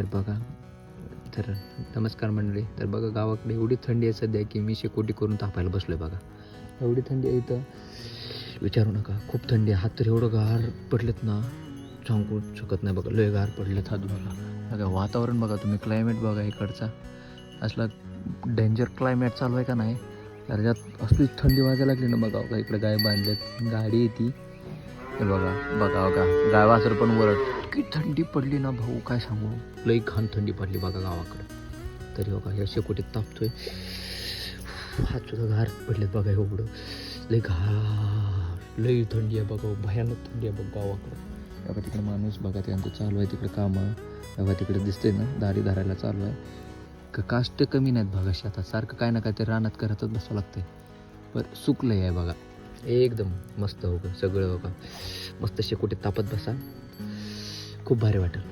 तर बघा, तर नमस्कार मंडळी. तर बघा, गावाकडे एवढी थंडी आहे सध्या की मी शेकोटी करून तापायला बसलो आहे. बघा एवढी थंडी आहे इथं, विचारू नका. खूप थंडी आहे. हात तर एवढं गार पडलेत ना, सांगू शकत नाही. बघा लय गार पडलेत हात. बघा वातावरण बघा तुम्ही, क्लायमेट बघा इकडचा. असला डेंजर क्लायमेट चालू आहे का नाही. तर त्यात असली थंडी वाजायला लागली ना. बघा इकडे गाय बांधलेत, गाडी येते. हे बघा बघा बघा, गाय वासर पण वरड. इतकी थंडी पडली ना भाऊ, काय सांगू. लई घाण थंडी पडली बघा गावाकडे. तरी बघा या शेकोटीत तापतोय. हात सुद्धा गार पडलेत बघा एवढं. लई गार, लई थंडी आहे बघा, भयानक थंडी आहे बघ गावाकडं. बघा तिकडे माणूस बघा त्यांचं चालू आहे तिकडे कामं. बघा तिकडे दिसते ना, दारी धरायला चालू आहे. काष्ट कमी नाहीत बघा शेतात. सारखं काय ना काय ते रानात करतच बसावं लागतंय. पण सुकलंय आहे बघा एकदम मस्त. हो का सगळं बघा मस्त शेकोटीत तापत बसा, खूप भारी वाटेल.